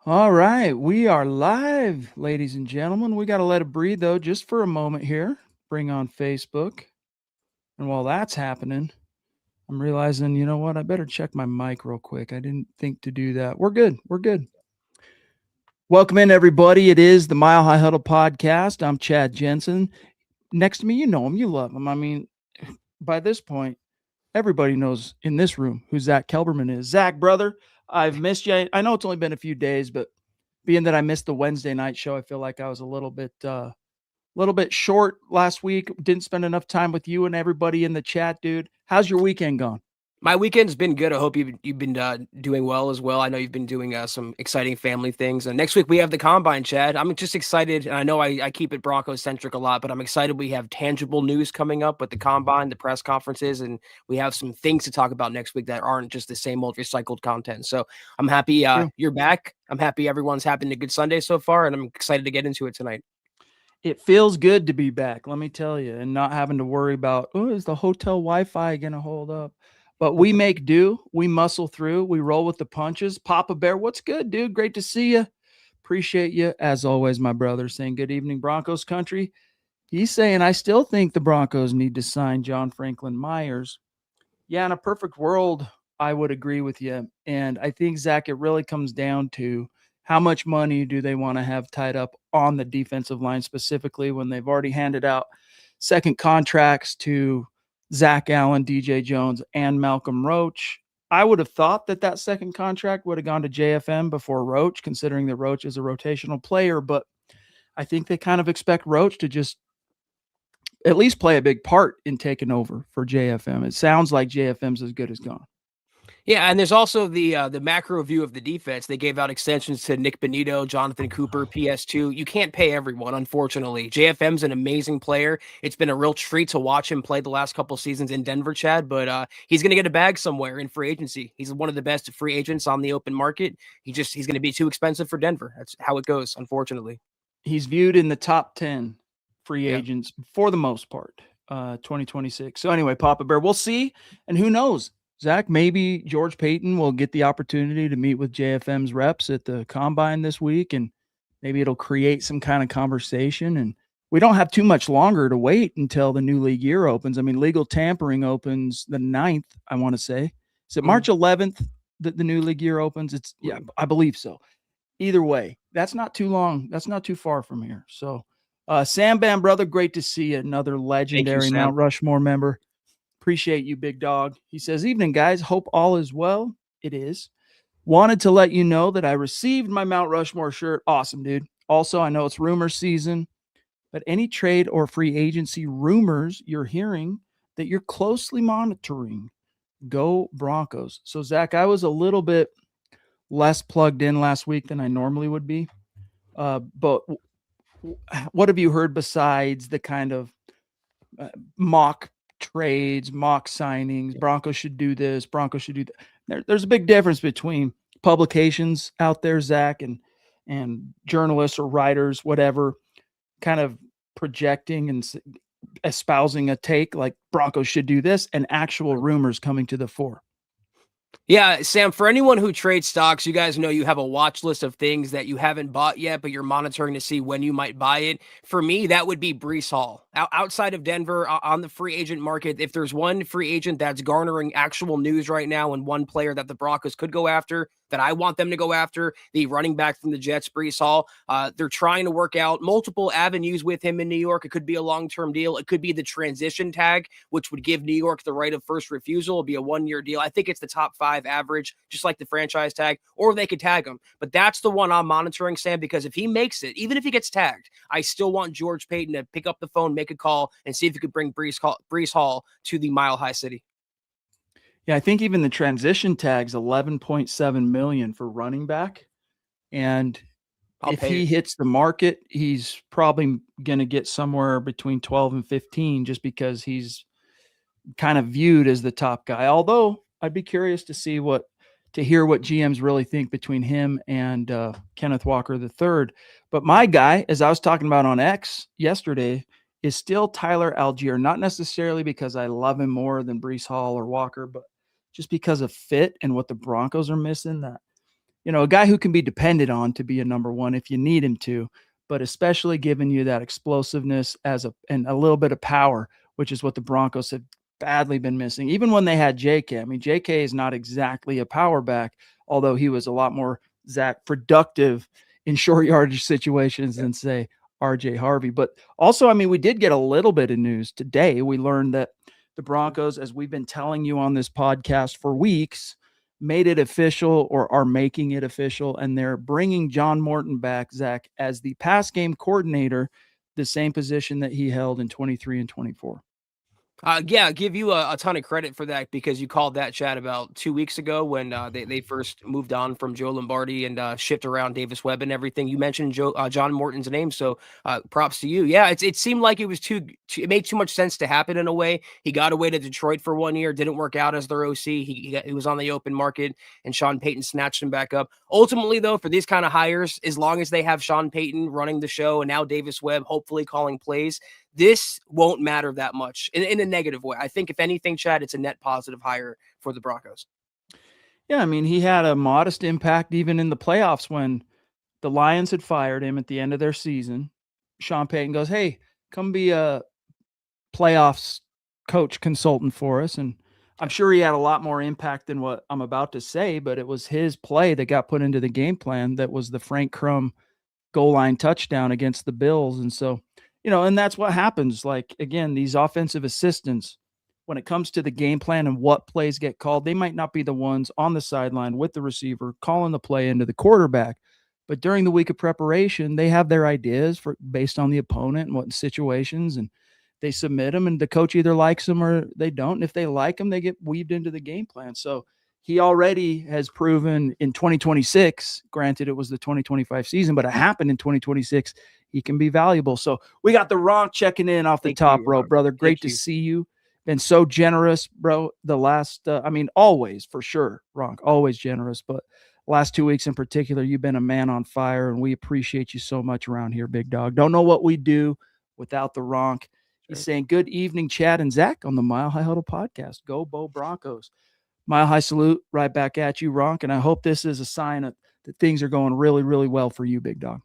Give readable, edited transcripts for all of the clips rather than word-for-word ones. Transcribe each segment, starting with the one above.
All right, we are live, ladies and gentlemen. We got to let it breathe, though, just for a moment here. Bring on Facebook. And while that's happening, I'm realizing, you know what? I better check my mic real quick. I didn't think to do that. We're good. We're good. Welcome in, everybody. It is the Mile High Huddle podcast. I'm Chad Jensen. Next to me, you know him, you love him. I mean, by this point, everybody knows in this room who Zack Kelberman is. Zach, brother, I've missed you. I know it's only been a few days, but being that I missed the Wednesday night show, I feel like I was a little bit short last week. Didn't spend enough time with you and everybody in the chat, dude. How's your weekend gone? My weekend's been good. I hope you've been doing well as well. I know you've been doing some exciting family things. And next week we have the combine, Chad. I'm just excited. And I know I keep it Broncos centric a lot, but I'm excited we have tangible news coming up with the combine, the press conferences, and we have some things to talk about next week that aren't just the same old recycled content. So I'm happy True. you're back. I'm happy everyone's having a good Sunday so far, and I'm excited to get into it tonight. It feels good to be back, let me tell you, and not having to worry about, oh, is the hotel Wi-Fi going to hold up? But we make do. We muscle through. We roll with the punches. Papa Bear, what's good, dude? Great to see you. Appreciate you. As always, my brother, saying good evening, Broncos country. He's saying, I still think the Broncos need to sign John Franklin Myers. Yeah, in a perfect world, I would agree with you. And I think, Zach, it really comes down to how much money do they want to have tied up on the defensive line specifically when they've already handed out second contracts to Zach Allen, DJ Jones, and Malcolm Roach. I would have thought that second contract would have gone to JFM before Roach, considering that Roach is a rotational player. But I think they kind of expect Roach to just at least play a big part in taking over for JFM. It sounds like JFM's as good as gone. Yeah, and there's also the macro view of the defense. They gave out extensions to Nick Benito, Jonathan Cooper, PS2. You can't pay everyone, unfortunately. JFM's an amazing player. It's been a real treat to watch him play the last couple seasons in Denver, Chad, but he's going to get a bag somewhere in free agency. He's one of the best free agents on the open market. He's going to be too expensive for Denver. That's how it goes, unfortunately. He's viewed in the top 10 free Yeah. agents for the most part, 2026. So anyway, Papa Bear, we'll see. And who knows? Zach, maybe George Payton will get the opportunity to meet with JFM's reps at the combine this week, and maybe it'll create some kind of conversation. And we don't have too much longer to wait until the new league year opens. I mean, legal tampering opens the 9th, I want to say. Is it March 11th that the new league year opens? Yeah, I believe so. Either way, that's not too long. That's not too far from here. So, Sam Bam, brother, great to see you. Another Thank you, legendary Sam. Mount Rushmore member. Appreciate you, big dog. He says, evening, guys. Hope all is well. It is. Wanted to let you know that I received my Mount Rushmore shirt. Awesome, dude. Also, I know it's rumor season, but any trade or free agency rumors you're hearing that you're closely monitoring, go Broncos. So, Zach, I was a little bit less plugged in last week than I normally would be. But what have you heard besides the kind of mock trades, mock signings? Broncos should do this. Broncos should do that. There's a big difference between publications out there, Zach, and journalists or writers, whatever, kind of projecting and espousing a take like Broncos should do this, and actual rumors coming to the fore. Yeah, Sam, for anyone who trades stocks, you guys know you have a watch list of things that you haven't bought yet, but you're monitoring to see when you might buy it. For me, that would be Breece Hall. Outside of Denver, on the free agent market, if there's one free agent that's garnering actual news right now and one player that the Broncos could go after, that I want them to go after, the running back from the Jets, Breece Hall. They're trying to work out multiple avenues with him in New York. It could be a long-term deal. It could be the transition tag, which would give New York the right of first refusal. It'll be a one-year deal. I think it's the top 5 average, just like the franchise tag, or they could tag him. But that's the one I'm monitoring, Sam, because if he makes it, even if he gets tagged, I still want George Payton to pick up the phone, make a call, and see if he could bring Breece Hall to the Mile High City. Yeah, I think even the transition tag's $11.7 million for running back. And if he hits the market, he's probably going to get somewhere between 12 and 15 just because he's kind of viewed as the top guy. Although I'd be curious to hear what GMs really think between him and Kenneth Walker III. But my guy, as I was talking about on X yesterday, is still Tyler Algier. Not necessarily because I love him more than Breece Hall or Walker, but just because of fit and what the Broncos are missing. That a guy who can be depended on to be a number one if you need him to, but especially giving you that explosiveness and a little bit of power, which is what the Broncos have badly been missing. Even when they had JK. I mean, JK is not exactly a power back, although he was a lot more Zach productive in short yardage situations than say RJ Harvey. But also, I mean, we did get a little bit of news today. We learned that the Broncos, as we've been telling you on this podcast for weeks, made it official or are making it official, and they're bringing John Morton back, Zach, as the pass game coordinator, the same position that he held in 23 and 24. Yeah, give you a ton of credit for that because you called that chat about 2 weeks ago when they first moved on from Joe Lombardi and shipped around Davis Webb and everything. You mentioned John Morton's name, so props to you. Yeah, it seemed like it was it made too much sense to happen in a way. He got away to Detroit for 1 year, didn't work out as their OC. He was on the open market, and Sean Payton snatched him back up. Ultimately, though, for these kind of hires, as long as they have Sean Payton running the show and now Davis Webb hopefully calling plays, this won't matter that much in a negative way. I think if anything, Chad, it's a net positive hire for the Broncos. Yeah, I mean, he had a modest impact even in the playoffs when the Lions had fired him at the end of their season. Sean Payton goes, "Hey, come be a playoffs coach consultant for us." And I'm sure he had a lot more impact than what I'm about to say, but it was his play that got put into the game plan that was the Frank Crum goal line touchdown against the Bills. And so, and that's what happens. Like, again, these offensive assistants, when it comes to the game plan and what plays get called, they might not be the ones on the sideline with the receiver calling the play into the quarterback. But during the week of preparation, they have their ideas based on the opponent and what situations, and they submit them, and the coach either likes them or they don't. And if they like them, they get weaved into the game plan. So he already has proven in 2026, granted it was the 2025 season, but it happened in 2026, he can be valuable. So we got the Ronk checking in off the top rope, brother. Great to see you. Been so generous, bro. The last, always for sure, Ronk, always generous. But last 2 weeks in particular, you've been a man on fire, and we appreciate you so much around here, big dog. Don't know what we do without the Ronk. He's saying, good evening, Chad and Zach on the Mile High Huddle podcast. Go Bo Broncos. Mile High salute right back at you, Ronk. And I hope this is a sign that things are going really, really well for you, big dog.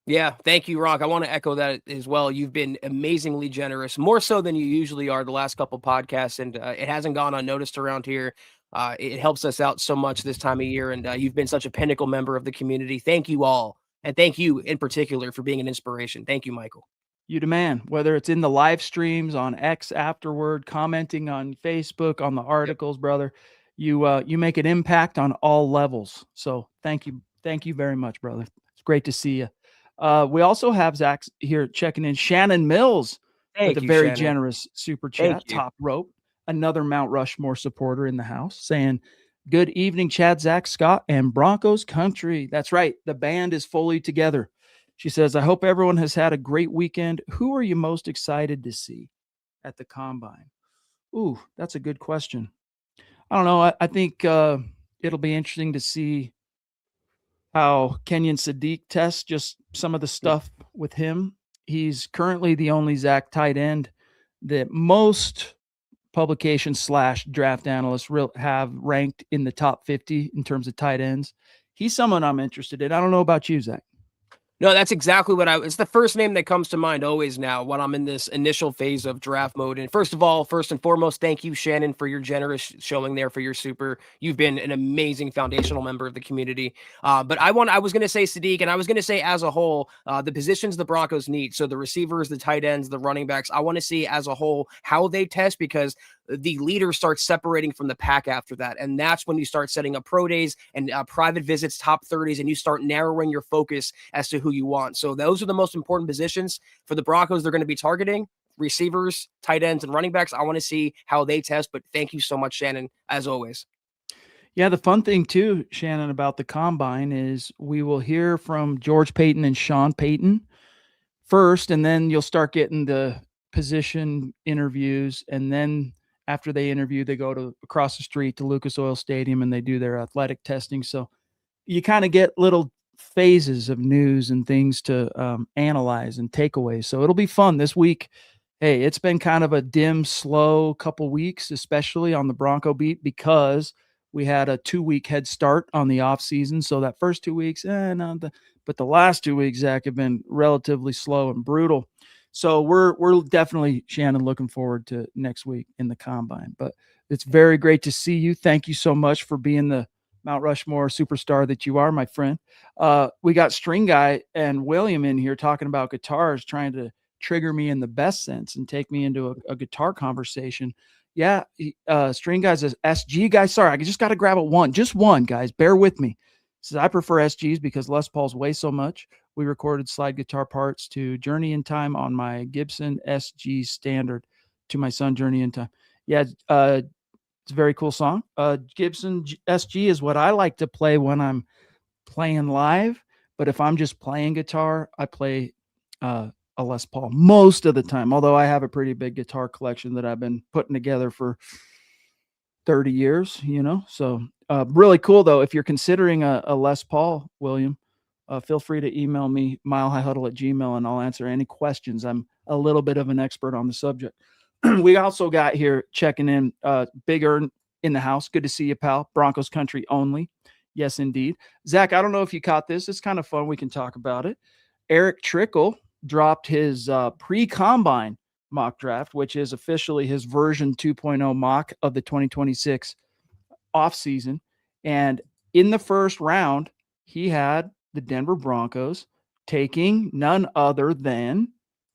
Yeah, thank you, Ronk. I want to echo that as well. You've been amazingly generous, more so than you usually are the last couple podcasts, and it hasn't gone unnoticed around here. It helps us out so much this time of year, and you've been such a pinnacle member of the community. Thank you all, and thank you in particular for being an inspiration. Thank you, Michael. You demand, whether it's in the live streams on X afterward, commenting on Facebook, on the articles, brother, you make an impact on all levels. So thank you very much, brother. It's great to see you. We also have Zach here checking in. Shannon Mills with a very generous super chat, top rope. Another Mount Rushmore supporter in the house saying, good evening, Chad, Zach, Scott, and Broncos country. That's right. The band is fully together. She says, I hope everyone has had a great weekend. Who are you most excited to see at the Combine? Ooh, that's a good question. I don't know. I think it'll be interesting to see how Kenyon Sadiq tests just some of the stuff with him. He's currently the only Zach tight end that most publications / draft analysts have ranked in the top 50 in terms of tight ends. He's someone I'm interested in. I don't know about you, Zach. No, that's exactly what it's the first name that comes to mind always now when I'm in this initial phase of draft mode. And first and foremost, thank you, Shannon, for your generous showing there for your super. You've been an amazing foundational member of the community. But I was going to say Sadiq, and I was going to say as a whole, the positions the Broncos need. So the receivers, the tight ends, the running backs, I want to see as a whole how they test, because the leaders start separating from the pack after that. And that's when you start setting up pro days and private visits, top 30s, and you start narrowing your focus as to who you want. So those are the most important positions for the Broncos. They're going to be targeting receivers, tight ends, and running backs. I want to see how they test, but thank you so much, Shannon, as always. Yeah, the fun thing too, Shannon, about the Combine is we will hear from George Payton and Sean Payton first, and then you'll start getting the position interviews, and then after they interview, they go to across the street to Lucas Oil Stadium and they do their athletic testing. So you kind of get little phases of news and things to analyze and takeaways. So it'll be fun this week. Hey, it's been kind of a dim, slow couple weeks, especially on the Bronco beat, because we had a 2-week head start on the off season. So that first 2 weeks, but the last 2 weeks, Zach, have been relatively slow and brutal. So we're definitely, Shannon, looking forward to next week in the combine. But it's very great to see you. Thank you so much for being the Mount Rushmore superstar that you are, my friend. We got String Guy and William in here talking about guitars, trying to trigger me in the best sense and take me into a guitar conversation. Yeah, String Guy's a SG guy. Sorry, I just got to grab just one, guys. Bear with me. Says I prefer SGs because Les Pauls weigh so much. We recorded slide guitar parts to Journey in Time on my Gibson SG Standard to my son Journey in Time. Yeah, it's a very cool song. Gibson SG is what I like to play when I'm playing live. But if I'm just playing guitar, I play a Les Paul most of the time, although I have a pretty big guitar collection that I've been putting together for 30 years, So really cool, though. If you're considering a Les Paul, William, feel free to email me, milehighhuddle@gmail, and I'll answer any questions. I'm a little bit of an expert on the subject. We also got here checking in, Big Earn in the house. Good to see you, pal. Broncos country only. Yes, indeed. Zach, I don't know if you caught this. It's kind of fun. We can talk about it. Eric Trickle dropped his pre-combine mock draft, which is officially his version 2.0 mock of the 2026 offseason. And in the first round, he had the Denver Broncos taking none other than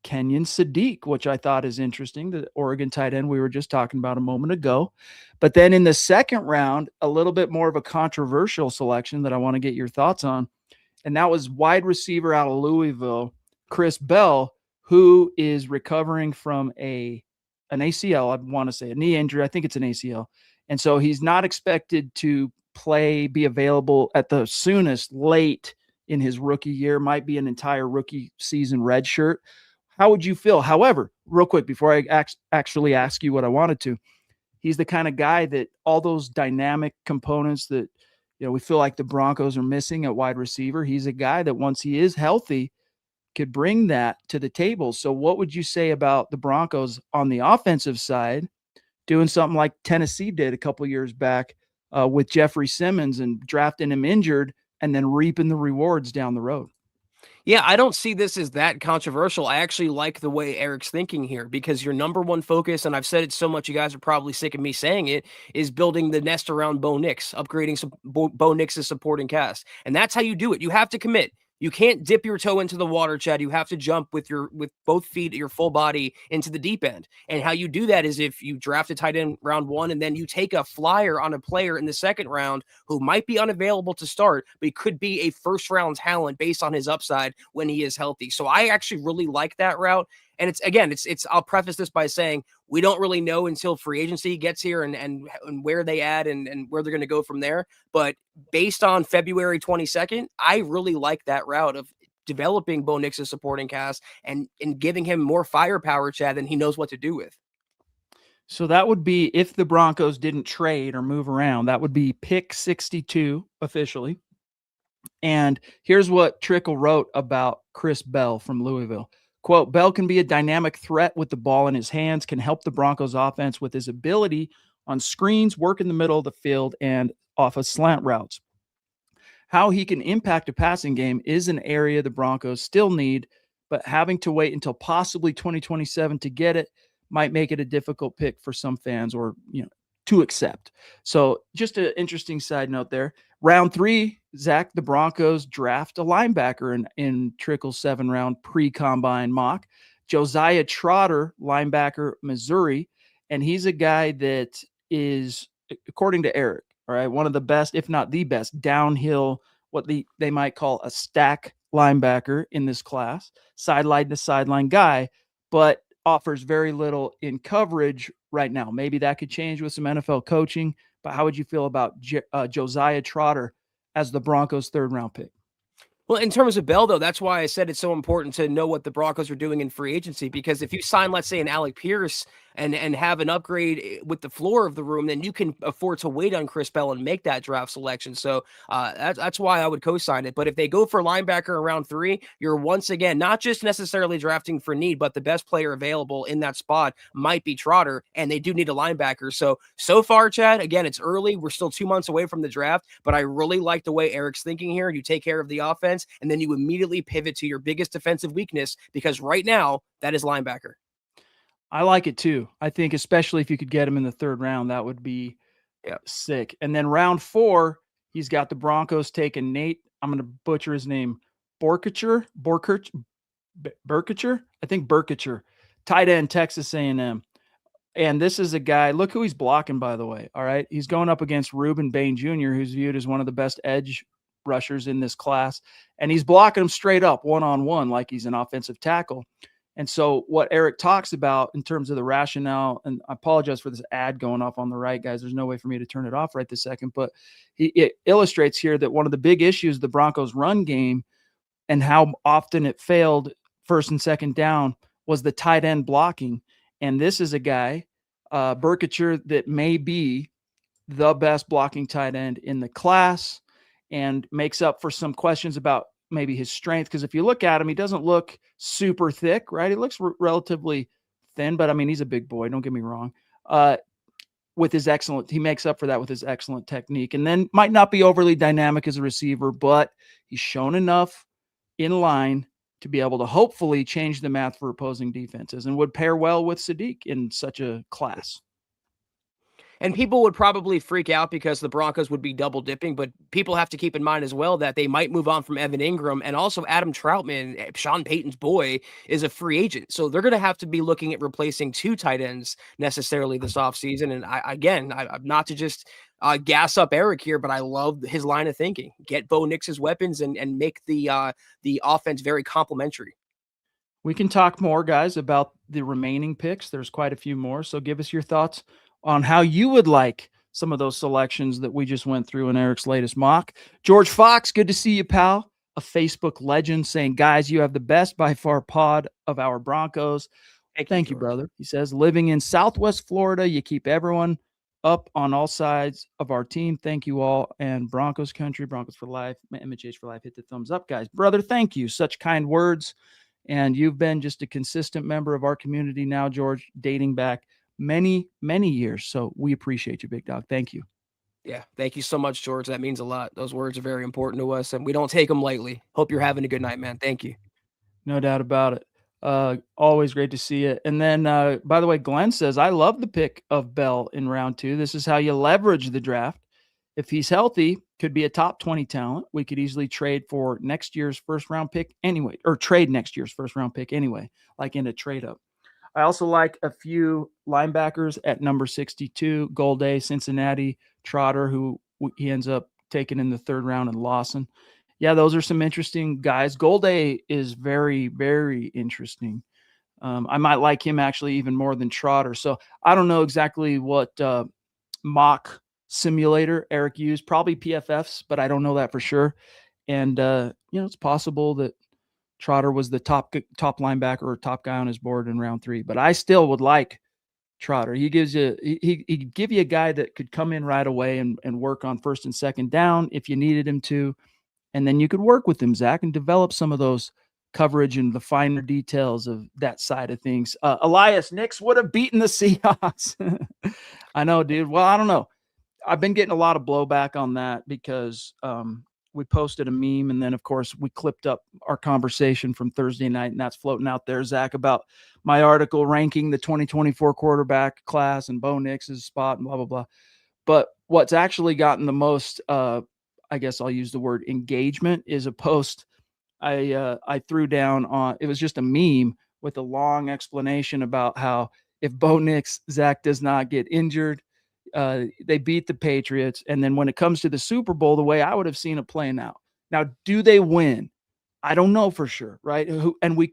Kenyon Sadiq, which I thought is interesting, the Oregon tight end we were just talking about a moment ago. But then in the second round, a little bit more of a controversial selection that I want to get your thoughts on. And that was wide receiver out of Louisville, Chris Bell, who is recovering from an ACL, I want to say a knee injury. I think it's an ACL. And so he's not expected to be available at the soonest late in his rookie year, might be an entire rookie season redshirt. How would you feel? However, real quick, before I actually ask you what I wanted to, he's the kind of guy that all those dynamic components that, we feel like the Broncos are missing at wide receiver. He's a guy that once he is healthy could bring that to the table. So what would you say about the Broncos on the offensive side doing something like Tennessee did a couple years back with Jeffrey Simmons and drafting him injured and then reaping the rewards down the road? Yeah, I don't see this as that controversial. I actually like the way Eric's thinking here because your number one focus, and I've said it so much, you guys are probably sick of me saying it, is building the nest around Bo Nix, upgrading Bo Nix's supporting cast. And that's how you do it. You have to commit. You can't dip your toe into the water, Chad. You have to jump with both feet, your full body into the deep end. And how you do that is if you draft a tight end round one and then you take a flyer on a player in the second round who might be unavailable to start, but he could be a first round talent based on his upside when he is healthy. So I actually really like that route. And it's I'll preface this by saying we don't really know until free agency gets here and where they add and where they're going to go from there. But based on February 22nd, I really like that route of developing Bo Nix's supporting cast and giving him more firepower, Chad, than he knows what to do with. So that would be, if the Broncos didn't trade or move around, that would be pick 62 officially. And here's what Trickle wrote about Chris Bell from Louisville. Quote, Bell can be a dynamic threat with the ball in his hands, can help the Broncos offense with his ability on screens, work in the middle of the field, and off of slant routes. How he can impact a passing game is an area the Broncos still need, but having to wait until possibly 2027 to get it might make it a difficult pick for some fans or, to accept. So just an interesting side note there. Round 3, Zach, the Broncos draft a linebacker in Trickle's 7-round pre-combine mock. Josiah Trotter, linebacker, Missouri. And he's a guy that is, according to Eric, all right, one of the best, if not the best, downhill, what they might call a stack linebacker in this class. Sideline to sideline guy, but offers very little in coverage right now. Maybe that could change with some NFL coaching, but how would you feel about Josiah Trotter as the Broncos' 3rd-round pick? Well, in terms of Bell, though, that's why I said it's so important to know what the Broncos are doing in free agency. Because if you sign, let's say, an Alec Pierce and have an upgrade with the floor of the room, then you can afford to wait on Chris Bell and make that draft selection. So that's why I would co-sign it. But if they go for linebacker in round 3, you're once again not just necessarily drafting for need, but the best player available in that spot might be Trotter, and they do need a linebacker. So far, Chad, again, it's early. We're still 2 months away from the draft, but I really like the way Eric's thinking here. You take care of the offense, and then you immediately pivot to your biggest defensive weakness, because right now that is linebacker. I like it too. I think especially if you could get him in the 3rd round, that would be sick. And then round 4, he's got the Broncos taking Nate. I'm going to butcher his name. Borkacher. I think Berkacher, tight end, Texas A&M. And this is a guy, look who he's blocking, by the way. All right. He's going up against Reuben Bain Jr., who's viewed as one of the best edge rushers in this class. And he's blocking him straight up one-on-one like he's an offensive tackle. And so what Eric talks about in terms of the rationale, and I apologize for this ad going off on the right, guys. There's no way for me to turn it off right this second. But it illustrates here that one of the big issues the Broncos run game and how often it failed 1st and 2nd down was the tight end blocking. And this is a guy, Berkacher, that may be the best blocking tight end in the class and makes up for some questions about maybe his strength. Because if you look at him, he doesn't look super thick, right? He looks relatively thin, but I mean, he's a big boy. Don't get me wrong. With his he makes up for that with his excellent technique, and then might not be overly dynamic as a receiver, but he's shown enough in line to be able to hopefully change the math for opposing defenses and would pair well with Sadiq in such a class. And people would probably freak out because the Broncos would be double dipping, but people have to keep in mind as well that they might move on from Evan Ingram, and also Adam Troutman, Sean Payton's boy, is a free agent. So they're going to have to be looking at replacing 2 tight ends necessarily this offseason. And I'm not to just gas up Eric here, but I love his line of thinking. Get Bo Nix's weapons and make the offense very complementary. We can talk more, guys, about the remaining picks. There's quite a few more. So give us your thoughts on how you would like some of those selections that we just went through in Eric's latest mock. George Fox, good to see you, pal. A Facebook legend saying, guys, you have the best by far pod of our Broncos. Thank you, brother. He says, living in Southwest Florida, you keep everyone up on all sides of our team. Thank you all. And Broncos country, Broncos for life, MHH for life. Hit the thumbs up, guys. Brother, thank you. Such kind words. And you've been just a consistent member of our community now, George, dating back many, many years. So we appreciate you, big dog. Thank you. Yeah. Thank you so much, George. That means a lot. Those words are very important to us, and we don't take them lightly. Hope you're having a good night, man. Thank you. No doubt about it. Always great to see it. And then, by the way, Glenn says, I love the pick of Bell in round 2. This is how you leverage the draft. If he's healthy, could be a top 20 talent. We could easily trade for next year's first round pick anyway, or trade next year's first round pick anyway, like in a trade up. I also like a few linebackers at number 62, Golday, Cincinnati, Trotter, who he ends up taking in the 3rd round, and Lawson. Yeah, those are some interesting guys. Golday is very, very interesting. I might like him actually even more than Trotter. So I don't know exactly what mock simulator Eric used, probably PFFs, but I don't know that for sure. And, it's possible that Trotter was the top linebacker or top guy on his board in round 3, but I still would like Trotter. He gives you, he'd give you a guy that could come in right away and work on 1st and 2nd down if you needed him to. And then you could work with him, Zach, and develop some of those coverage and the finer details of that side of things. Elias, Knicks would have beaten the Seahawks. I know, dude. Well, I don't know. I've been getting a lot of blowback on that because we posted a meme, and then, of course, we clipped up our conversation from Thursday night, and that's floating out there, Zach, about my article ranking the 2024 quarterback class and Bo Nix's spot and blah, blah, blah. But what's actually gotten the most, I guess I'll use the word engagement, is a post I threw down on. It was just a meme with a long explanation about how if Bo Nix, Zach, does not get injured, they beat the Patriots. And then when it comes to the Super Bowl, the way I would have seen it playing out. Now, do they win? I don't know for sure, right?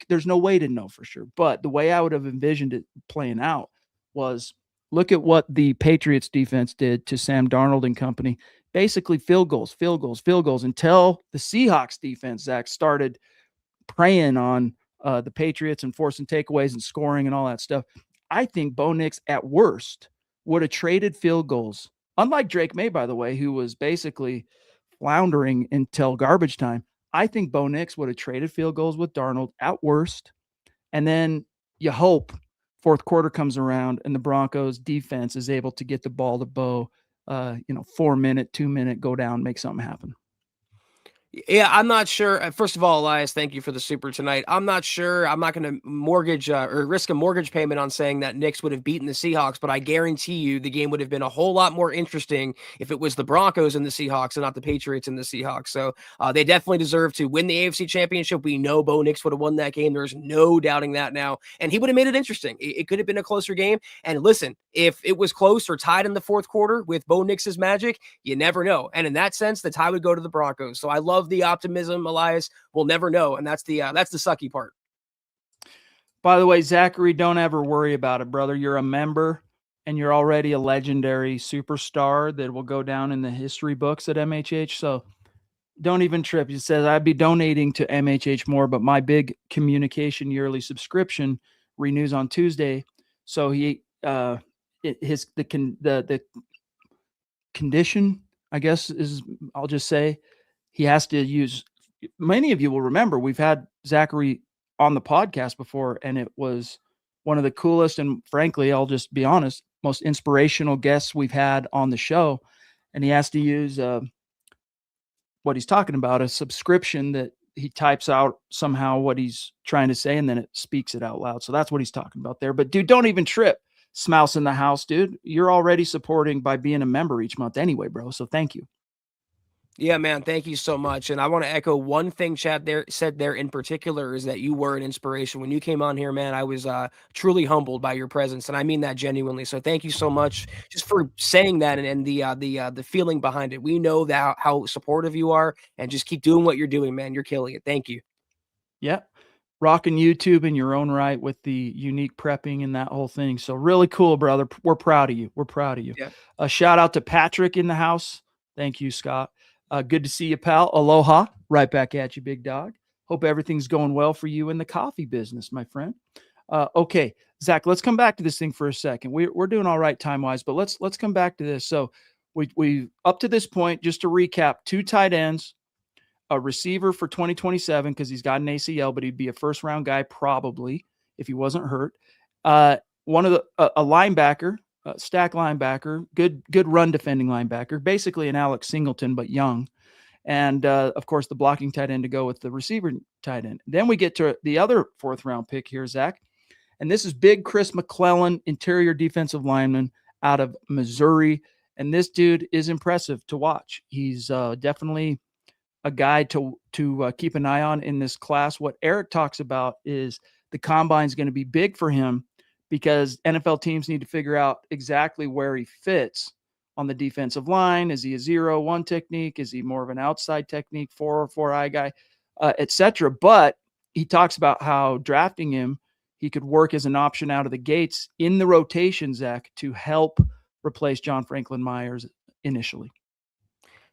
There's no way to know for sure. But the way I would have envisioned it playing out was, look at what the Patriots defense did to Sam Darnold and company. basically field goals, field goals, field goals until the Seahawks defense, Zach, started preying on the Patriots and forcing takeaways and scoring and all that stuff. I think Bo Nix at worst would have traded field goals. Unlike Drake May, by the way, who was basically floundering until garbage time. I think Bo Nix would have traded field goals with Darnold at worst. And then you hope fourth quarter comes around and the Broncos defense is able to get the ball to Bo, 4 minute, 2 minute, go down, make something happen. Yeah, I'm not sure. First of all, Elias, thank you for the super tonight. I'm not sure. I'm not going to mortgage or risk a mortgage payment on saying that Knicks would have beaten the Seahawks, but I guarantee you the game would have been a whole lot more interesting if it was the Broncos and the Seahawks and not the Patriots and the Seahawks. So they definitely deserve to win the AFC Championship. We know Bo Nix would have won that game. There's no doubting that now. And he would have made it interesting. It could have been a closer game. And listen, if it was close or tied in the fourth quarter with Bo Nix's magic, you never know. And in that sense, the tie would go to the Broncos. So I love the optimism, Elias. We'll never know, and that's the sucky part. By the way, Zachary, don't ever worry about it, brother. You're a member, and you're already a legendary superstar that will go down in the history books at MHH. So don't even trip. He says I'd be donating to MHH more, but my big communication yearly subscription renews on Tuesday. So he the condition, I guess, is, I'll just say, he has to use, many of you will remember, we've had Zachary on the podcast before, and it was one of the coolest and, frankly, I'll just be honest, most inspirational guests we've had on the show. And he has to use what he's talking about, a subscription that he types out somehow what he's trying to say, and then it speaks it out loud. So that's what he's talking about there. But dude, don't even trip. Smouse in the house, dude. You're already supporting by being a member each month anyway, bro. So thank you. Yeah, man, thank you so much. And I want to echo one thing Chad said there in particular, is that you were an inspiration. When you came on here, man, I was truly humbled by your presence, and I mean that genuinely. So thank you so much just for saying that, and the feeling behind it. We know that how supportive you are, and just keep doing what you're doing, man. You're killing it. Thank you. Yeah. Rocking YouTube in your own right with the unique prepping and that whole thing. So really cool, brother. We're proud of you. We're proud of you. Yeah. A shout out to Patrick in the house. Thank you, Scott. Good to see you, pal. Aloha. Right back at you, big dog. Hope everything's going well for you in the coffee business, my friend. Okay, Zach, let's come back to this thing for a second. We're doing all right time-wise, but let's come back to this. So we up to this point, just to recap, 2 tight ends, a receiver for 2027 because he's got an ACL, but he'd be a first-round guy probably if he wasn't hurt. One of a linebacker, stack linebacker, good run defending linebacker, basically an Alex Singleton, but young. And of course, the blocking tight end to go with the receiver tight end. Then we get to the other 4th round pick here, Zach. And this is big Chris McClellan, interior defensive lineman out of Missouri. And this dude is impressive to watch. He's definitely a guy to keep an eye on in this class. What Eric talks about is the combine is going to be big for him, because NFL teams need to figure out exactly where he fits on the defensive line. Is he a 0-1 technique? Is he more of an outside technique, 4-4 guy, etc.? But he talks about how drafting him, he could work as an option out of the gates in the rotation, Zach, to help replace John Franklin Myers initially.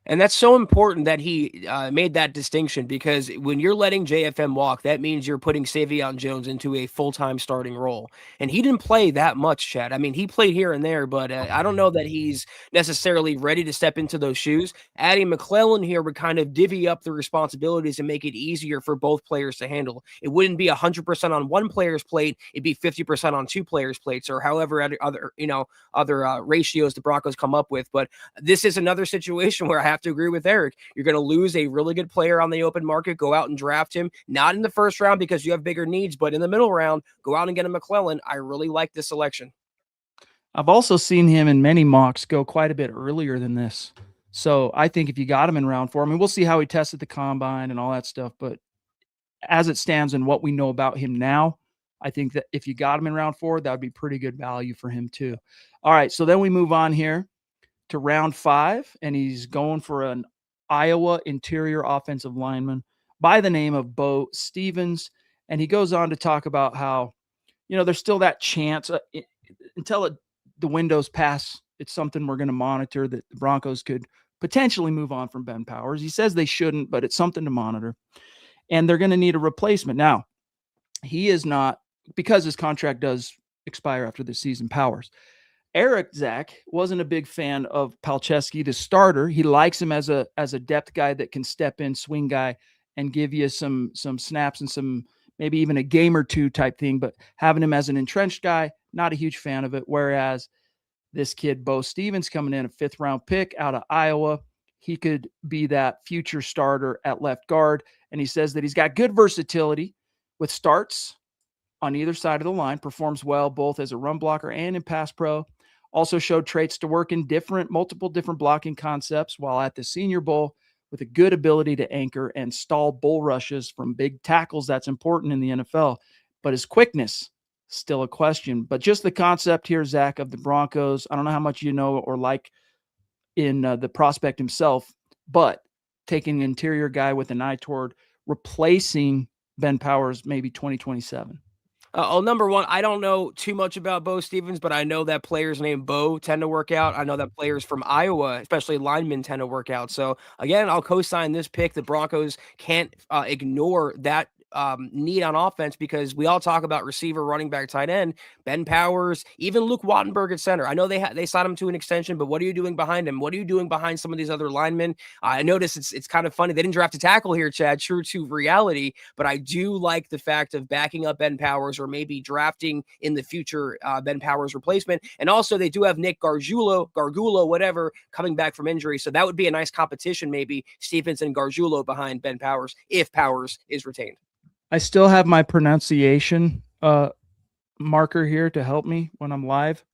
And that's so important that he made that distinction, because when you're letting JFM walk, that means you're putting Savion Jones into a full-time starting role. And he didn't play that much, Chad. I mean, he played here and there, but I don't know that he's necessarily ready to step into those shoes. Adding McClellan here would kind of divvy up the responsibilities and make it easier for both players to handle. It wouldn't be 100% on one player's plate. It'd be 50% on 2 players' plates, or however other ratios the Broncos come up with. But this is another situation where I have to agree with Eric. You're going to lose a really good player on the open market. Go out and draft him, not in the first round because you have bigger needs, but in the middle round, go out and get a McClellan. I really like this selection. I've also seen him in many mocks go quite a bit earlier than this. So I think if you got him in round 4, I mean, we'll see how he tests at the combine and all that stuff, but as it stands and what we know about him now, I think that if you got him in round 4, that would be pretty good value for him too. All right, so then we move on here to round 5, and he's going for an Iowa interior offensive lineman by the name of Bo Stevens. And he goes on to talk about how, there's still that chance until the windows pass. It's something we're going to monitor, that the Broncos could potentially move on from Ben Powers. He says they shouldn't, but it's something to monitor. And they're going to need a replacement. Now, he is not, because his contract does expire after this season, Powers. Eric, Zach, wasn't a big fan of Palczewski, the starter. He likes him as a depth guy that can step in, swing guy, and give you some snaps and some maybe even a game or two type thing. But having him as an entrenched guy, not a huge fan of it. Whereas this kid, Bo Stevens, coming in a 5th-round pick out of Iowa, he could be that future starter at left guard. And he says that he's got good versatility with starts on either side of the line, performs well both as a run blocker and in pass pro. Also showed traits to work in multiple different blocking concepts while at the Senior Bowl with a good ability to anchor and stall bull rushes from big tackles. That's important in the NFL. But his quickness, still a question. But just the concept here, Zach, of the Broncos, I don't know how much you know or like in the prospect himself, but taking an interior guy with an eye toward replacing Ben Powers maybe 2027. Number one, I don't know too much about Bo Stevens, but I know that players named Bo tend to work out. I know that players from Iowa, especially linemen, tend to work out. So again, I'll co-sign this pick. The Broncos can't ignore that need on offense because we all talk about receiver, running back, tight end, Ben Powers, even Luke Wattenberg at center. I know they signed him to an extension, but what are you doing behind him? What are you doing behind some of these other linemen? I noticed it's kind of funny. They didn't draft a tackle here, Chad, true to reality, but I do like the fact of backing up Ben Powers or maybe drafting in the future Ben Powers replacement. And also they do have Nick Gargulo, whatever, coming back from injury. So that would be a nice competition, maybe Stevens and Gargulo behind Ben Powers if Powers is retained. I still have my pronunciation marker here to help me when I'm live.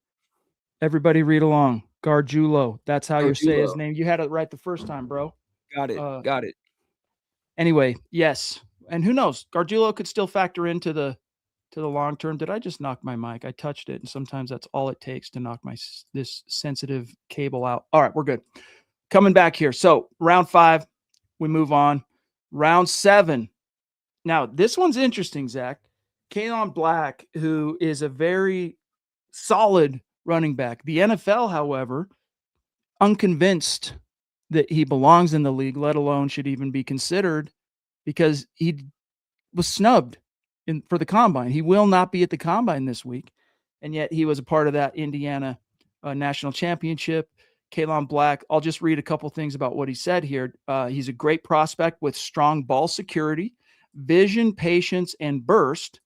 Everybody read along. Gargiulo. That's how you say his name. You had it right the first time, bro. Got it. Anyway, yes. And who knows? Gargiulo could still factor into the long term. Did I just knock my mic? I touched it, and sometimes that's all it takes to knock this sensitive cable out. All right, we're good. Coming back here. So round 5, we move on. Round 7. Now, this one's interesting, Zach. Kaelon Black, who is a very solid running back. The NFL, however, unconvinced that he belongs in the league, let alone should even be considered, because he was snubbed for the combine. He will not be at the combine this week, and yet he was a part of that Indiana national championship. Kaelon Black, I'll just read a couple things about what he said here. He's a great prospect with strong ball security, vision, patience, and burst.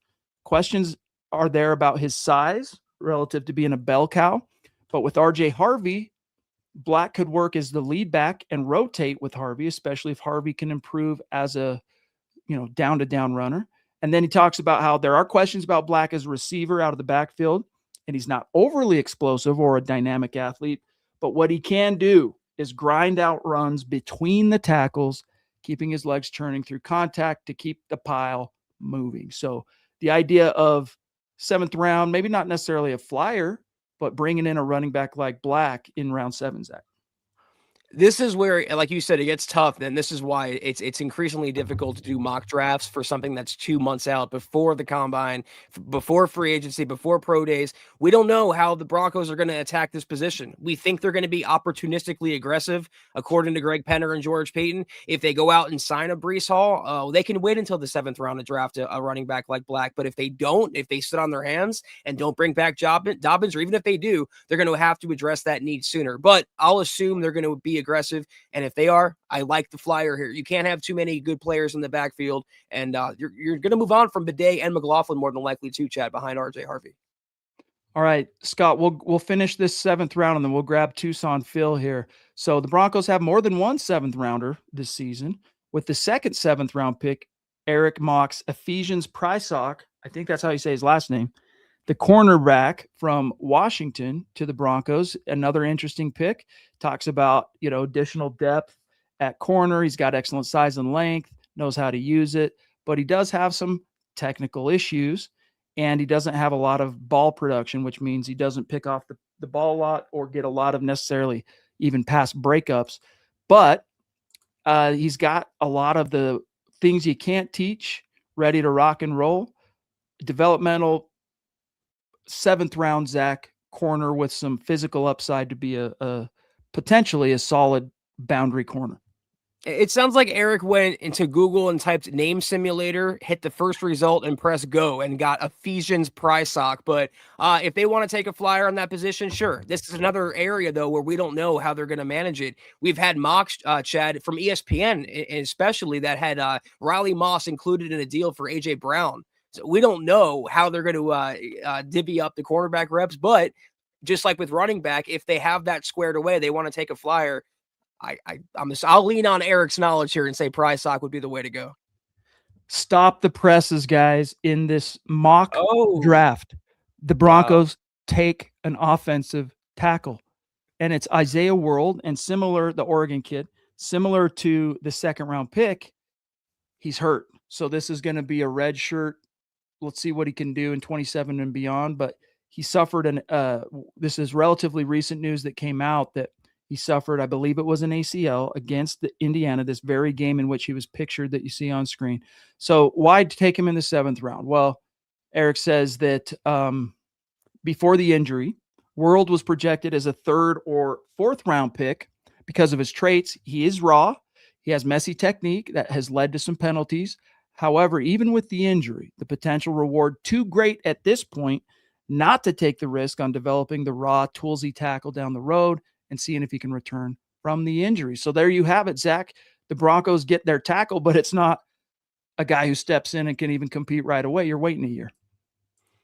Questions are there about his size relative to being a bell cow. But with RJ Harvey, Black could work as the lead back and rotate with Harvey, especially if Harvey can improve as a down-to-down runner. And then he talks about how there are questions about Black as a receiver out of the backfield, and he's not overly explosive or a dynamic athlete. But what he can do is grind out runs between the tackles, keeping his legs churning through contact to keep the pile moving. So the idea of 7th round, maybe not necessarily a flyer, but bringing in a running back like Black in round 7, Zach. This is where, like you said, it gets tough. And this is why it's increasingly difficult to do mock drafts for something that's 2 months out before the combine, before free agency, before pro days. We don't know how the Broncos are going to attack this position. We think they're going to be opportunistically aggressive, according to Greg Penner and George Payton. If they go out and sign a Breece Hall, they can wait until the 7th round to draft a running back like Black. But if they don't, if they sit on their hands and don't bring back Dobbins, or even if they do, they're going to have to address that need sooner. But I'll assume they're going to be aggressive, and if they are, I like the flyer here. You can't have too many good players in the backfield, and you're going to move on from Bidet and McLaughlin more than likely too, Chad, behind RJ Harvey. All right, Scott, we'll finish this 7th round, and then we'll grab Tucson Phil here. So the Broncos have more than one 7th rounder this season, with the second 7th round pick, Eric Mock's Ephesians Prysock. I think that's how you say his last name. The cornerback from Washington to the Broncos, another interesting pick. Talks about, additional depth at corner. He's got excellent size and length, knows how to use it, but he does have some technical issues, and he doesn't have a lot of ball production, which means he doesn't pick off the ball a lot or get a lot of necessarily even pass breakups. But he's got a lot of the things you can't teach, ready to rock and roll. Developmental 7th round Zach corner with some physical upside to be a potentially a solid boundary corner. It sounds like Eric went into Google and typed name simulator, hit the first result, and pressed go, and got Ephesians Prysock. But if they want to take a flyer on that position, sure. This is another area, though, where we don't know how they're going to manage it. We've had mocks, Chad, from ESPN, especially, that had Riley Moss included in a deal for A.J. Brown. So we don't know how they're going to divvy up the cornerback reps. But just like with running back, if they have that squared away, they want to take a flyer. I'll lean on Eric's knowledge here and say Prysock would be the way to go. Stop the presses, guys. In this mock draft, the Broncos take an offensive tackle, and it's Isaiah World, and similar, the Oregon kid, similar to the second round pick, he's hurt. So this is going to be a red shirt. Let's see what he can do in 27 and beyond. But he suffered this is relatively recent news that came out that he suffered, I believe it was an ACL against the Indiana, this very game in which he was pictured that you see on screen. So why take him in the 7th round? Well, Eric says that before the injury, World was projected as a 3rd or 4th round pick because of his traits. He is raw. He has messy technique that has led to some penalties. However, even with the injury, the potential reward too great at this point not to take the risk on developing the raw toolsy tackle down the road and seeing if he can return from the injury. So there you have it, Zach. The Broncos get their tackle, but it's not a guy who steps in and can even compete right away. You're waiting a year.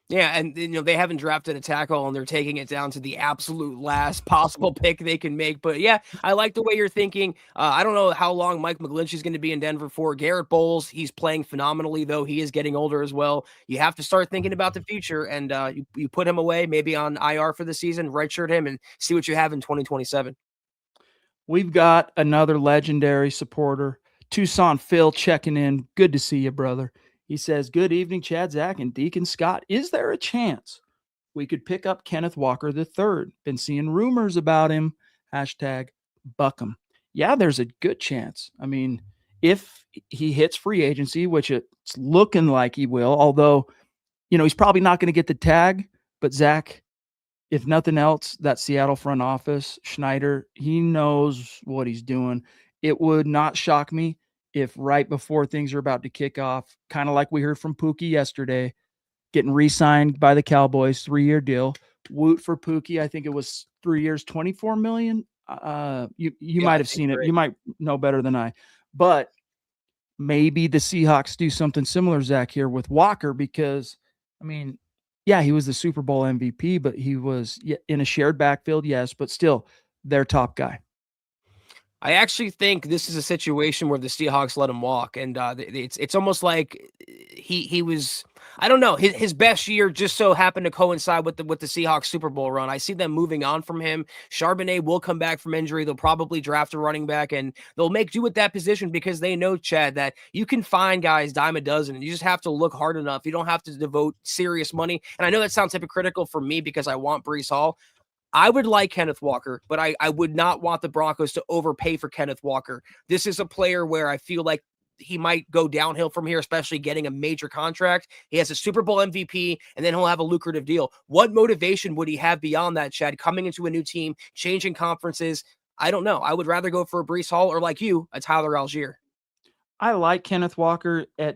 Yeah, and they haven't drafted a tackle, and they're taking it down to the absolute last possible pick they can make. But yeah, I like the way you're thinking. I don't know how long Mike McGlinchey is going to be in Denver for. Garrett Bowles, he's playing phenomenally, though he is getting older as well. You have to start thinking about the future, and you put him away, maybe on IR for the season, redshirt him, and see what you have in 2027. We've got another legendary supporter, Tucson Phil, checking in. Good to see you, brother. He says, good evening, Chad, Zach, and Deacon Scott. Is there a chance we could pick up Kenneth Walker III? Been seeing rumors about him. Hashtag Buckham. Yeah, there's a good chance. I mean, if he hits free agency, which it's looking like he will, although, he's probably not going to get the tag. But Zach, if nothing else, that Seattle front office, Schneider, he knows what he's doing. It would not shock me if right before things are about to kick off, kind of like we heard from Pookie yesterday, getting re-signed by the Cowboys, 3-year deal. Woot for Pookie. I think it was 3 years, $24 million. You might have seen it. You might know better than I. But maybe the Seahawks do something similar, Zach, here with Walker, because, yeah, he was the Super Bowl MVP, but he was in a shared backfield, yes, but still their top guy. I actually think this is a situation where the Seahawks let him walk, and it's almost like he was, I don't know, his best year just so happened to coincide with the Seahawks Super Bowl run. I see them moving on from him. Charbonnet will come back from injury. They'll probably draft a running back, and they'll make do with that position because they know, Chad, that you can find guys dime a dozen, and you just have to look hard enough. You don't have to devote serious money. And I know that sounds hypocritical for me because I want Breece Hall. I would like Kenneth Walker, but I would not want the Broncos to overpay for Kenneth Walker. This is a player where I feel like he might go downhill from here, especially getting a major contract. He has a Super Bowl MVP, and then he'll have a lucrative deal. What motivation would he have beyond that, Chad, coming into a new team, changing conferences? I don't know. I would rather go for a Breece Hall or, like you, a Tyler Algier. I like Kenneth Walker. At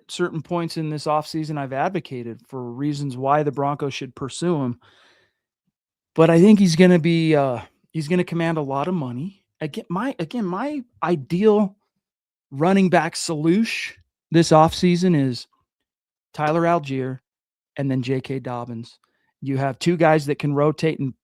certain points in this offseason, I've advocated for reasons why the Broncos should pursue him. But I think he's going to be he's going to command a lot of money. My ideal running back solution this offseason is Tyler Algier and then J.K. Dobbins. You have two guys that can rotate and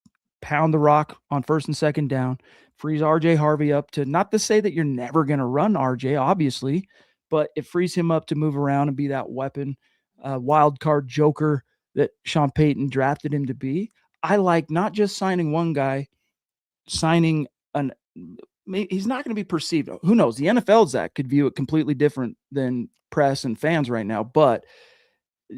pound the rock on first and second down, frees R.J. Harvey up to, not to say that you're never going to run R.J., obviously, but it frees him up to move around and be that weapon, wild card joker that Sean Payton drafted him to be. I like not just signing one guy, signing he's not going to be perceived. Who knows? The NFL, Zach, could view it completely different than press and fans right now. But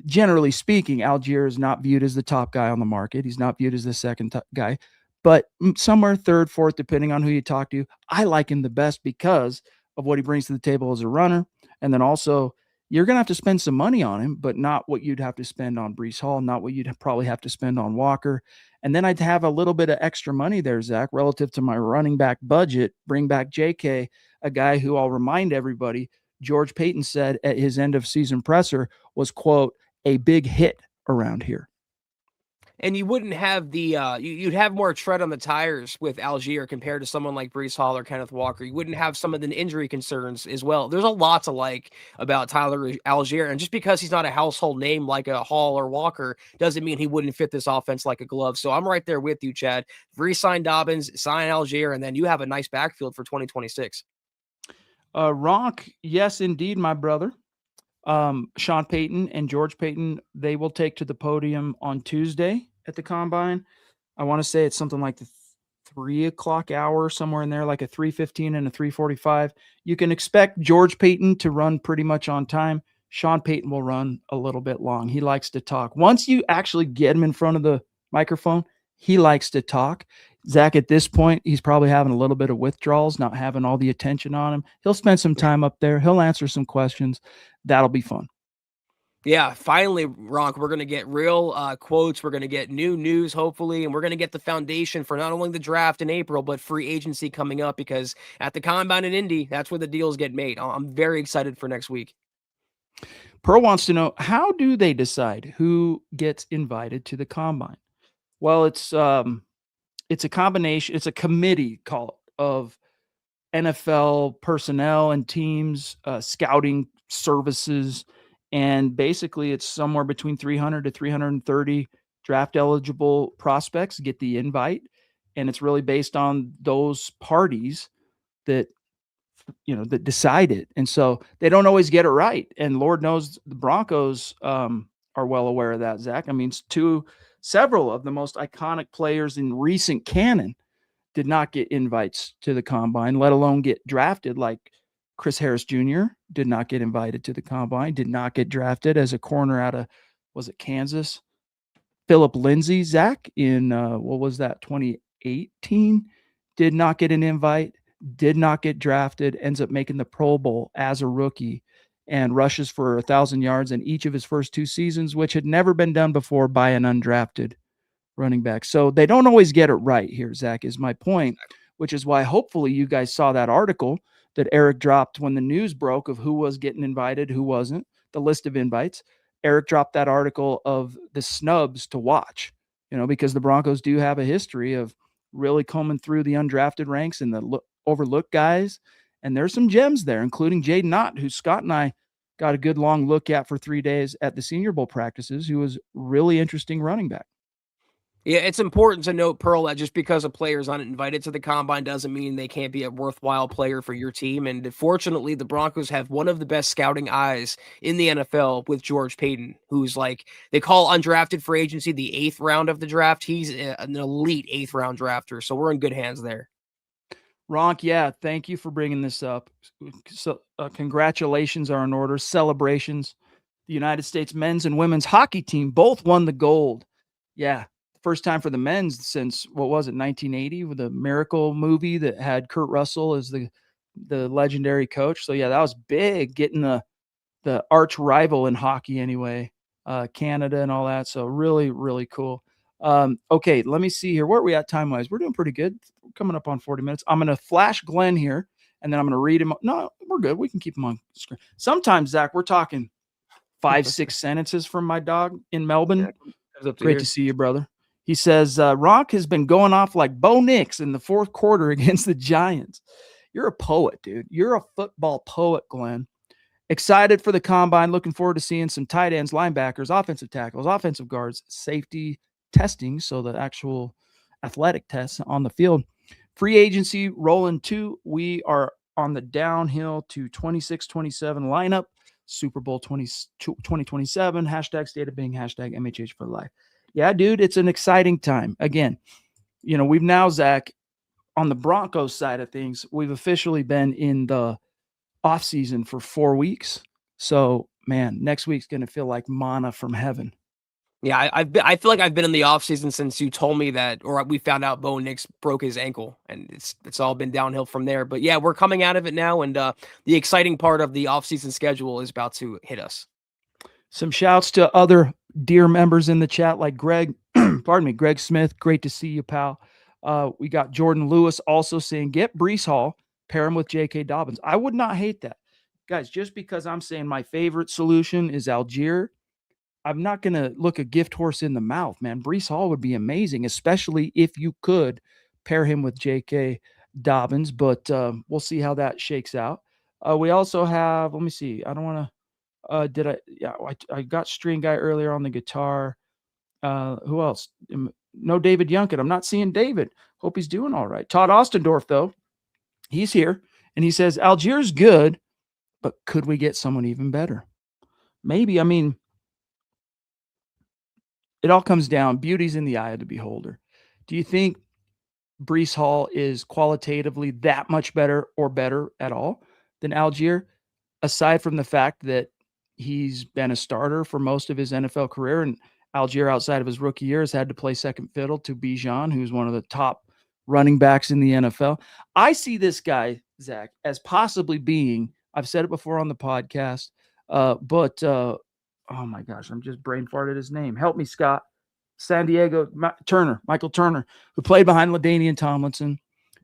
generally speaking, Algier is not viewed as the top guy on the market. He's not viewed as the second guy. But somewhere third, fourth, depending on who you talk to, I like him the best because of what he brings to the table as a runner. And then also you're going to have to spend some money on him, but not what you'd have to spend on Breece Hall, not what you'd probably have to spend on Walker. And then I'd have a little bit of extra money there, Zach, relative to my running back budget. Bring back JK, a guy who I'll remind everybody, George Paton said at his end of season presser was, quote, a big hit around here. And you wouldn't have the you'd have more tread on the tires with Algier compared to someone like Breece Hall or Kenneth Walker. You wouldn't have some of the injury concerns as well. There's a lot to like about Tyler Algier, and just because he's not a household name like a Hall or Walker doesn't mean he wouldn't fit this offense like a glove. So I'm right there with you, Chad. Re-sign Dobbins, sign Algier, and then you have a nice backfield for 2026. Ronk, yes, indeed, my brother. Sean Payton and George Payton, they will take to the podium on Tuesday at the combine. I want to say it's something like the 3 o'clock hour, somewhere in there, like a 3:15 and a 3:45. You can expect George Payton to run pretty much on time. Sean Payton will run a little bit long. He likes to talk. Once you actually get him in front of the microphone, he likes to talk. Zach, at this point, he's probably having a little bit of withdrawals, not having all the attention on him. He'll spend some time up there. He'll answer some questions. That'll be fun. Yeah, finally, Ronk, we're going to get real quotes. We're going to get new news, hopefully, and we're going to get the foundation for not only the draft in April, but free agency coming up, because at the Combine in Indy, that's where the deals get made. I'm very excited for next week. Pearl wants to know, how do they decide who gets invited to the Combine? Well, it's a combination. It's a committee of NFL personnel and teams, scouting services, and basically it's somewhere between 300 to 330 draft eligible prospects get the invite, and it's really based on those parties that that decide it. And so they don't always get it right, and Lord knows the Broncos are well aware of that, Zach. I mean, several of the most iconic players in recent canon did not get invites to the combine, let alone get drafted. Like Chris Harris Jr. did not get invited to the combine, did not get drafted as a corner out of, was it Kansas? Philip Lindsay, Zach, in what was that, 2018, did not get an invite, did not get drafted, ends up making the Pro Bowl as a rookie and rushes for 1,000 yards in each of his first 2 seasons, which had never been done before by an undrafted running back. So they don't always get it right here, Zach, is my point, which is why hopefully you guys saw that article that Eric dropped when the news broke of who was getting invited, who wasn't, the list of invites. Eric dropped that article of the snubs to watch, because the Broncos do have a history of really combing through the undrafted ranks and the overlooked guys. And there's some gems there, including Jaden Ott, who Scott and I got a good long look at for 3 days at the Senior Bowl practices, who was really interesting running back. Yeah, it's important to note, Pearl, that just because a player is uninvited to the Combine doesn't mean they can't be a worthwhile player for your team. And fortunately, the Broncos have one of the best scouting eyes in the NFL with George Paton, who's like, they call undrafted free agency the 8th round of the draft. He's an elite 8th round drafter. So we're in good hands there. Ronk, yeah, thank you for bringing this up. So, congratulations are in order. Celebrations. The United States men's and women's hockey team both won the gold. Yeah, first time for the men's since, what was it, 1980, with the Miracle movie that had Kurt Russell as the legendary coach. So yeah, that was big, getting the arch rival in hockey anyway, Canada and all that. So really, really cool. Okay, let me see here. Where are we at time wise? We're doing pretty good. We're coming up on 40 minutes. I'm going to flash Glenn here, and then I'm going to read him. No, we're good. We can keep him on screen. Sometimes, Zach, we're talking 5-6 sentences from my dog in Melbourne. Yeah, great to see you, brother. He says, Ronk has been going off like Bo Nix in the fourth quarter against the Giants. You're a poet, dude. You're a football poet, Glenn. Excited for the combine. Looking forward to seeing some tight ends, linebackers, offensive tackles, offensive guards, safety testing, so the actual athletic tests on the field. Free agency rolling too. We are on the downhill to 26-27 lineup. Super Bowl 2027, hashtag state of being, hashtag MHH for life. Yeah, dude, it's an exciting time. Again, we've now, Zach, on the Broncos side of things, we've officially been in the off season for 4 weeks. So, man, next week's going to feel like manna from heaven. Yeah, I feel like I've been in the off season since you told me that, or we found out Bo Nix broke his ankle, and it's all been downhill from there. But yeah, we're coming out of it now, and the exciting part of the off season schedule is about to hit us. Some shouts to other dear members in the chat, like Greg, pardon me, Greg Smith. Great to see you, pal. We got Jordan Lewis also saying, get Brees Hall, pair him with J.K. Dobbins. I would not hate that. Guys, just because I'm saying my favorite solution is Algier, I'm not going to look a gift horse in the mouth, man. Brees Hall would be amazing, especially if you could pair him with J.K. Dobbins, but we'll see how that shakes out. We also have, let me see, I don't want to, I got String Guy earlier on the guitar. Who else? No David Yunkett. I'm not seeing David. Hope he's doing all right. Todd Ostendorf, though, he's here, and he says, Algier's good, but could we get someone even better? Maybe. I mean, it all comes down. Beauty's in the eye of the beholder. Do you think Brees Hall is qualitatively that much better or better at all than Algier, aside from the fact that he's been a starter for most of his NFL career, and Algier, outside of his rookie year, has had to play second fiddle to Bijan, who's one of the top running backs in the NFL. I see this guy, Zach, as possibly being, I've said it before on the podcast, but oh my gosh, I'm just brain farted his name. Help me, Scott. San Diego Turner, Michael Turner, who played behind LaDainian Tomlinson,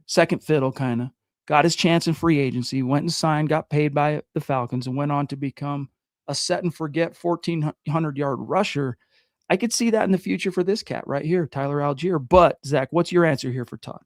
second fiddle kind of, got his chance in free agency, went and signed, got paid by the Falcons, and went on to become a set and forget 1,400-yard rusher. I could see that in the future for this cat right here, Tyler Algier. But, Zach, what's your answer here for Todd?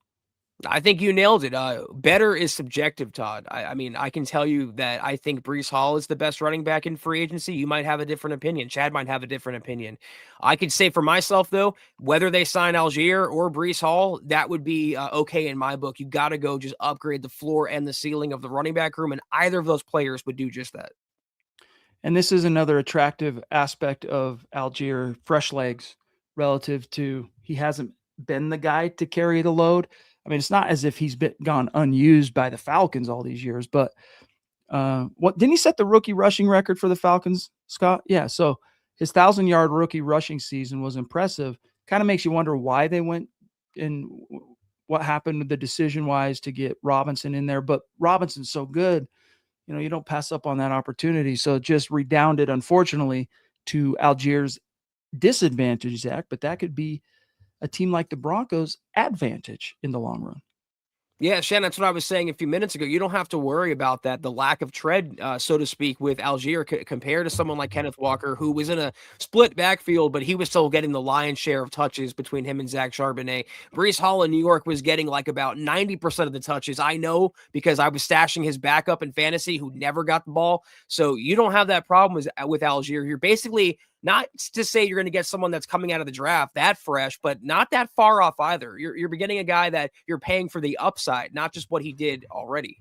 I think you nailed it. Better is subjective, Todd. I mean, I can tell you that I think Brees Hall is the best running back in free agency. You might have a different opinion. Chad might have a different opinion. I could say for myself, though, whether they sign Algier or Brees Hall, that would be okay in my book. You got to go just upgrade the floor and the ceiling of the running back room, and either of those players would do just that. And this is another attractive aspect of Algier, fresh legs, relative to he hasn't been the guy to carry the load. I mean, it's not as if he's gone unused by the Falcons all these years, but what didn't he set the rookie rushing record for the Falcons, Scott? Yeah. So his 1,000-yard rookie rushing season was impressive. Kind of makes you wonder why they went and what happened with the decision wise to get Robinson in there. But Robinson's so good, you don't pass up on that opportunity. So it just redounded, unfortunately, to Algier's disadvantage, Zach. But that could be a team like the Broncos' advantage in the long run. Yeah, Shannon, that's what I was saying a few minutes ago. You don't have to worry about that, the lack of tread, so to speak, with Algier compared to someone like Kenneth Walker, who was in a split backfield, but he was still getting the lion's share of touches between him and Zach Charbonnet. Brees Hall in New York was getting like about 90% of the touches. I know because I was stashing his backup in fantasy who never got the ball. So you don't have that problem with Algier. You're basically not to say you're going to get someone that's coming out of the draft that fresh, but not that far off either. You're getting a guy that you're paying for the upside, not just what he did already.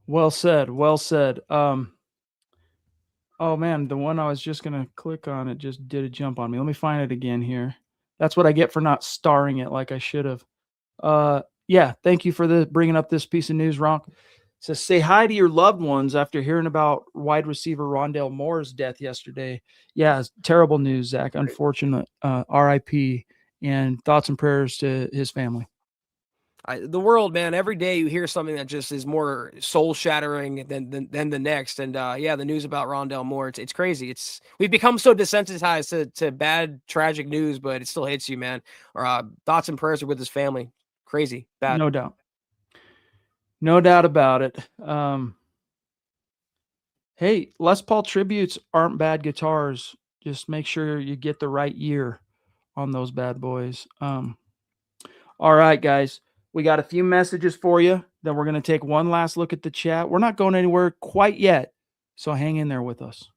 Well said. Well said. Oh man, the one I was just going to click on, it just did a jump on me. Let me find it again here. That's what I get for not starring it like I should have. Yeah, thank you for bringing up this piece of news, Ronk. It says, say hi to your loved ones after hearing about wide receiver Rondale Moore's death yesterday. Yeah, terrible news, Zach. Unfortunate. RIP, and thoughts and prayers to his family. The world, man, every day you hear something that just is more soul shattering than the next. And yeah, the news about Rondale Moore, it's crazy. We've become so desensitized to bad, tragic news, but it still hits you, man. Thoughts and prayers are with his family. Crazy, bad. No doubt. No doubt about it. Hey, Les Paul tributes aren't bad guitars. Just make sure you get the right year on those bad boys. All right, guys. We got a few messages for you. Then we're going to take one last look at the chat. We're not going anywhere quite yet, so hang in there with us.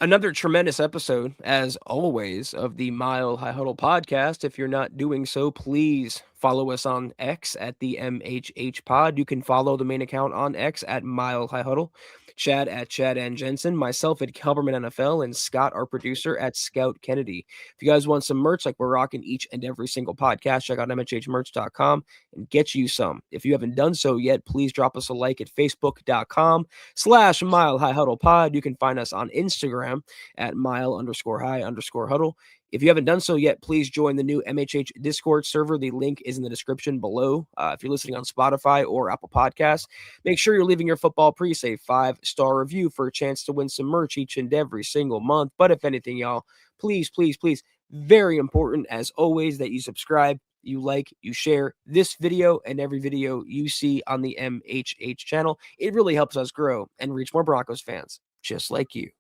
Another tremendous episode, as always, of the Mile High Huddle podcast. If you're not doing so, please follow us on X at the MHH pod. You can follow the main account on X at Mile High Huddle. Chad at Chad and Jensen, myself at Kelberman NFL, and Scott, our producer, at Scout Kennedy. If you guys want some merch like we're rocking each and every single podcast, check out MHHmerch.com and get you some. If you haven't done so yet, please drop us a like at Facebook.com/Mile High Huddle Pod. You can find us on Instagram at Mile_High_Huddle. If you haven't done so yet, please join the new MHH Discord server. The link is in the description below. If you're listening on Spotify or Apple Podcasts, make sure you're leaving your football pre-save 5-star review for a chance to win some merch each and every single month. But if anything, y'all, please, please, please, very important as always that you subscribe, you like, you share this video and every video you see on the MHH channel. It really helps us grow and reach more Broncos fans just like you.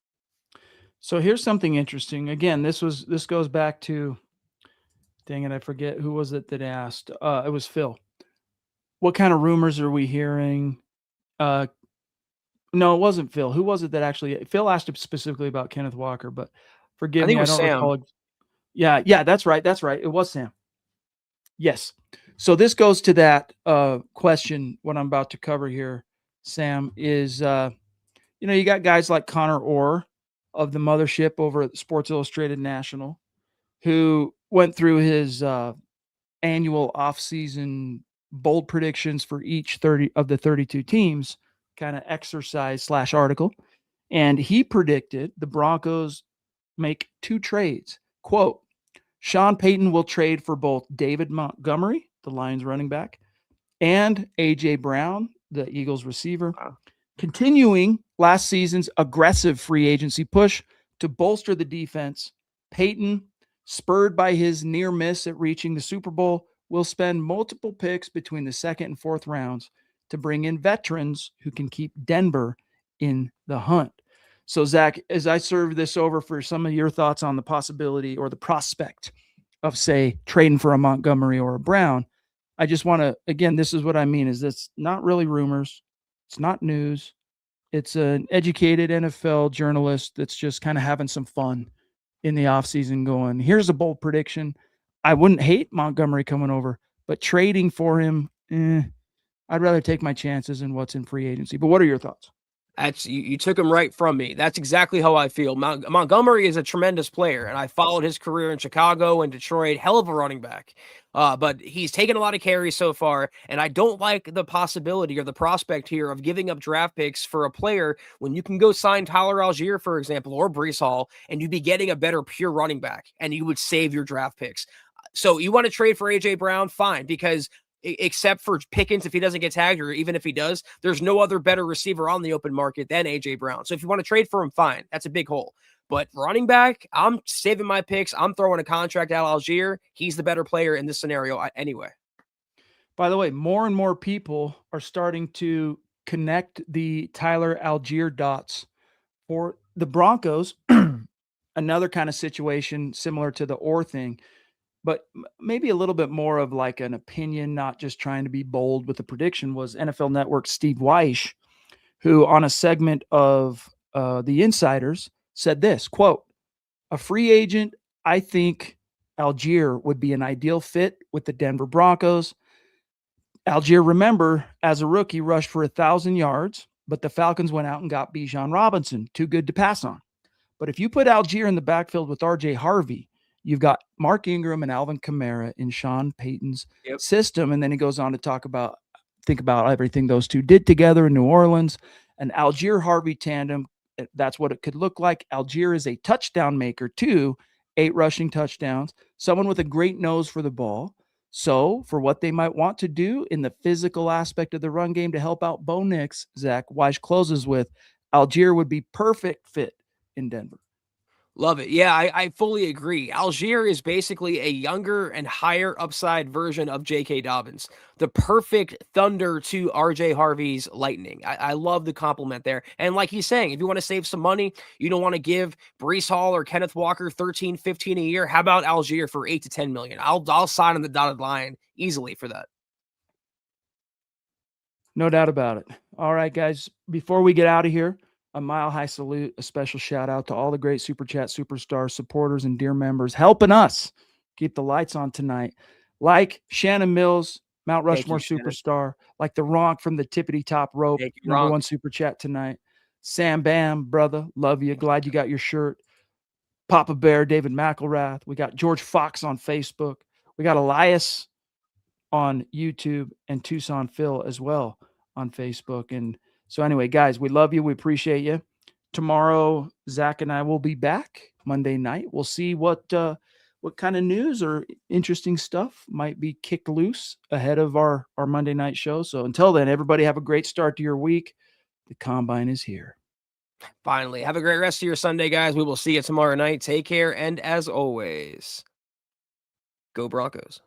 So here's something interesting. Again, this goes back to, dang it, I forget who was it that asked. It was Phil. What kind of rumors are we hearing? No, it wasn't Phil. Who was it that actually? Phil asked specifically about Kenneth Walker, but forgive me, I don't recall. Yeah, that's right. It was Sam. Yes. So this goes to that question. What I'm about to cover here, Sam, is you got guys like Connor Orr of the mothership over at Sports Illustrated National, who went through his annual offseason bold predictions for each 30 of the 32 teams, kind of exercise / article. And he predicted the Broncos make 2 trades. Quote, Sean Payton will trade for both David Montgomery, the Lions running back, and A.J. Brown, the Eagles receiver. Wow. Continuing last season's aggressive free agency push to bolster the defense, Payton, spurred by his near miss at reaching the Super Bowl, will spend multiple picks between the 2nd and 4th rounds to bring in veterans who can keep Denver in the hunt. So, Zach, as I serve this over for some of your thoughts on the possibility or the prospect of, say, trading for a Montgomery or a Brown, I just want to, again, this is what I mean, is it's not really rumors. It's not news. It's an educated NFL journalist that's just kind of having some fun in the offseason going, here's a bold prediction. I wouldn't hate Montgomery coming over, but trading for him, I'd rather take my chances in what's in free agency. But what are your thoughts? That's you took him right from me. That's exactly how I feel. Montgomery is a tremendous player, and I followed his career in Chicago and Detroit. Hell of a running back. But he's taken a lot of carries so far, and I don't like the possibility or the prospect here of giving up draft picks for a player when you can go sign Tyler Algier, for example, or Breece Hall, and you'd be getting a better pure running back, and you would save your draft picks. So you want to trade for A.J. Brown? Fine, because except for Pickens, if he doesn't get tagged, or even if he does, there's no other better receiver on the open market than A.J. Brown. So if you want to trade for him, fine. That's a big hole. But running back, I'm saving my picks. I'm throwing a contract at Algier. He's the better player in this scenario anyway. By the way, more and more people are starting to connect the Tyler Algier dots for the Broncos. Another kind of situation similar to the Orr thing, but maybe a little bit more of like an opinion, not just trying to be bold with the prediction, was NFL Network's Steve Weish, who on a segment of The Insiders said this, quote, a free agent, I think Algier would be an ideal fit with the Denver Broncos. Algier, remember, as a rookie, rushed for 1,000 yards, but the Falcons went out and got Bijan Robinson, too good to pass on. But if you put Algier in the backfield with R.J. Harvey, you've got Mark Ingram and Alvin Kamara in Sean Payton's system. And then he goes on to think about everything those two did together in New Orleans. An Algier-Harvey tandem, that's what it could look like. Algier is a touchdown maker too, 8 rushing touchdowns, someone with a great nose for the ball. So for what they might want to do in the physical aspect of the run game to help out Bo Nix, Zach Weish closes with, Algier would be perfect fit in Denver. Love it. Yeah, I fully agree. Algier is basically a younger and higher upside version of J.K. Dobbins, the perfect thunder to R.J. Harvey's lightning. I love the compliment there. And like he's saying, if you want to save some money, you don't want to give Breece Hall or Kenneth Walker 13, 15 a year. How about Algier for 8 to 10 million? I'll sign on the dotted line easily for that. No doubt about it. All right, guys, before we get out of here, a mile high salute, a special shout out to all the great Super Chat Superstar supporters and dear members helping us keep the lights on tonight. Like Shannon Mills, Mount Rushmore superstar, like the Ronk from the Tippity Top Rope, #1 Super Chat tonight. Sam Bam, brother, love you. Glad you got your shirt. Papa Bear, David McElrath. We got George Fox on Facebook. We got Elias on YouTube and Tucson Phil as well on Facebook. And so anyway, guys, we love you. We appreciate you. Tomorrow, Zach and I will be back Monday night. We'll see what kind of news or interesting stuff might be kicked loose ahead of our Monday night show. So until then, everybody have a great start to your week. The Combine is here. Finally, have a great rest of your Sunday, guys. We will see you tomorrow night. Take care. And as always, go Broncos.